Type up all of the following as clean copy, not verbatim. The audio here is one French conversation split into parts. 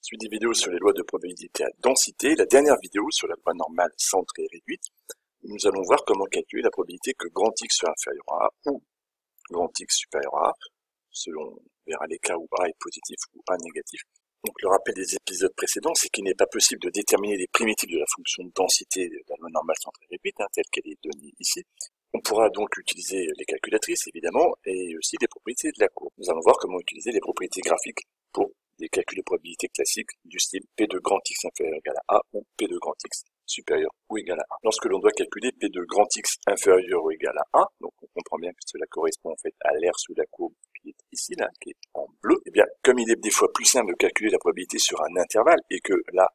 Suite des vidéos sur les lois de probabilité à densité, la dernière vidéo sur la loi normale centrée réduite, nous allons voir comment calculer la probabilité que grand X soit inférieur à A ou grand X supérieur à A, selon on verra les cas où A est positif ou A négatif. Donc le rappel des épisodes précédents, c'est qu'il n'est pas possible de déterminer les primitives de la fonction de densité de la loi normale centrée réduite, telle qu'elle est donnée ici. On pourra donc utiliser les calculatrices, évidemment, et aussi les propriétés de la courbe. Nous allons voir comment utiliser les propriétés graphiques pour des calculs de probabilité classiques du style P de grand X inférieur ou égal à A ou P de grand X supérieur ou égal à A. Lorsque l'on doit calculer P de grand X inférieur ou égal à A, donc on comprend bien que cela correspond en fait à l'aire sous la courbe qui est ici, là, qui est en bleu, et bien, comme il est des fois plus simple de calculer la probabilité sur un intervalle, et que là,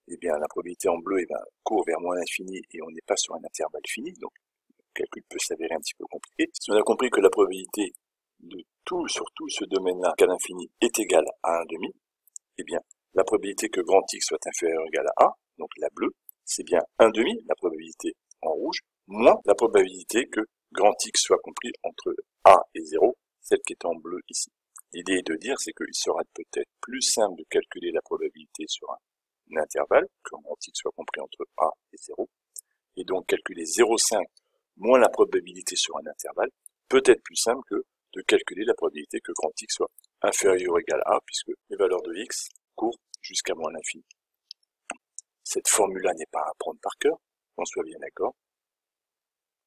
eh bien, la probabilité en bleu, court vers moins l'infini, et on n'est pas sur un intervalle fini, donc le calcul peut s'avérer un petit peu compliqué. Si on a compris que la probabilité de tout sur tout ce domaine-là, qu'à l'infini, est égale à 1,5, eh bien, la probabilité que grand X soit inférieur ou égal à A, donc la bleue, c'est bien 1,5, la probabilité en rouge, moins la probabilité que grand X soit compris entre A et 0, celle qui est en bleu ici. L'idée est de dire, c'est qu'il sera peut-être plus simple de calculer la probabilité sur un intervalle, que grand X soit compris entre A et 0, et donc calculer 0,5 moins la probabilité sur un intervalle, peut être plus simple que de calculer la probabilité que grand X soit inférieur ou égal à A, puisque les valeurs de X courent jusqu'à moins l'infini. Cette formule-là n'est pas à apprendre par cœur, qu'on soit bien d'accord.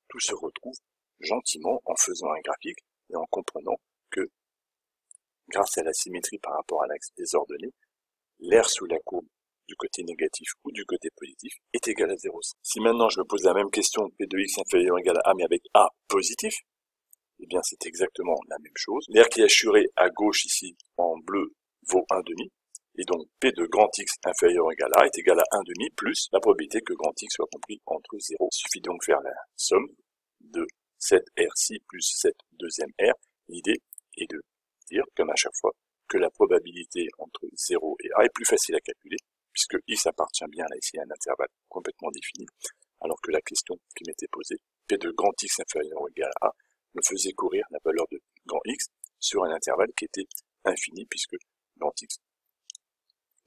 Tout se retrouve gentiment en faisant un graphique et en comprenant que, grâce à la symétrie par rapport à l'axe désordonné, l'aire sous la courbe du côté négatif ou du côté positif est égal à 0. Si maintenant je me pose la même question, P de X inférieur ou égal à A, mais avec A positif, eh bien c'est exactement la même chose. L'aire qui est assurée à gauche ici, en bleu, vaut 1,5. Et donc P de grand X inférieur ou égal à A est égal à 1,5 plus la probabilité que grand X soit compris entre 0. Il suffit donc de faire la somme de cette R-ci plus cette deuxième R. L'idée est de dire, comme à chaque fois, que la probabilité entre 0 et A est plus facile à calculer, puisque X appartient bien là ici à un intervalle complètement défini, alors que la question qui m'était posée, P de grand X inférieur ou égal à A, me faisait courir la valeur de grand X sur un intervalle qui était infini, puisque grand X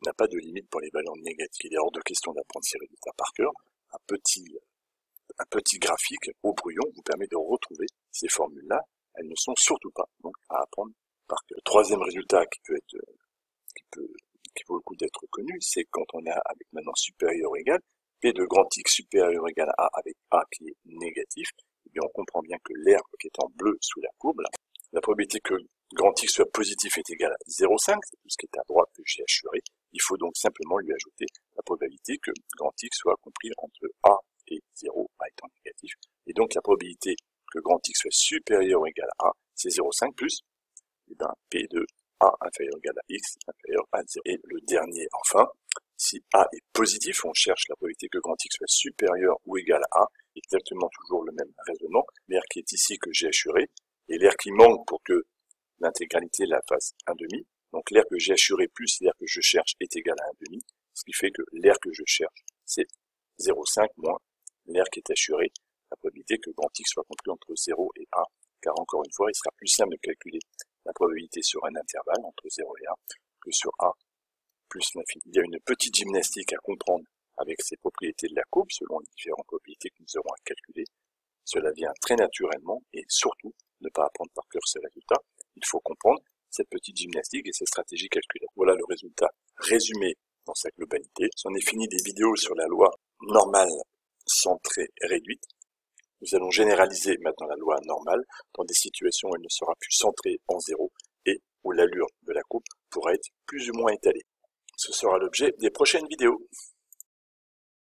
n'a pas de limite pour les valeurs négatives. Il est hors de question d'apprendre ces résultats par cœur. Un petit graphique au brouillon vous permet de retrouver ces formules-là. Elles ne sont surtout pas donc à apprendre par cœur. Le troisième résultat qui vaut le coup d'être connu, c'est quand on a avec maintenant supérieur ou égal, P de grand X supérieur ou égal à A avec A qui est négatif, et bien on comprend bien que l'aire qui est en bleu sous la courbe, là, la probabilité que grand X soit positif est égale à 0,5, c'est tout ce qui est à droite que j'ai assuré. Il faut donc simplement lui ajouter la probabilité que grand X soit compris entre A et 0, A étant négatif. Et donc la probabilité que grand X soit supérieur ou égal à A, c'est 0,5 plus P de A inférieur ou égal à X inférieur à 0. Et le dernier, enfin, si A est positif, on cherche la probabilité que grand X soit supérieur ou égal à A, exactement toujours le même raisonnement, l'aire qui est ici que j'ai assuré, et l'aire qui manque pour que l'intégralité la fasse 1,5, donc l'aire que j'ai assuré plus l'aire que je cherche est égal à 1,5, ce qui fait que l'aire que je cherche, c'est 0,5 moins l'aire qui est assurée, la probabilité que grand X soit compris entre 0 et A, car encore une fois, il sera plus simple de calculer la probabilité sur un intervalle entre 0 et A que sur A plus l'infini. Il y a une petite gymnastique à comprendre avec ces propriétés de la courbe, selon les différentes probabilités que nous aurons à calculer. Cela vient très naturellement, et surtout, ne pas apprendre par cœur ces résultats. Il faut comprendre cette petite gymnastique et ces stratégies calculaires. Voilà le résultat résumé dans sa globalité. C'en est fini des vidéos sur la loi normale centrée réduite. Nous allons généraliser maintenant la loi normale dans des situations où elle ne sera plus centrée en 0 et où l'allure de la courbe pourra être plus ou moins étalée. Ce sera l'objet des prochaines vidéos.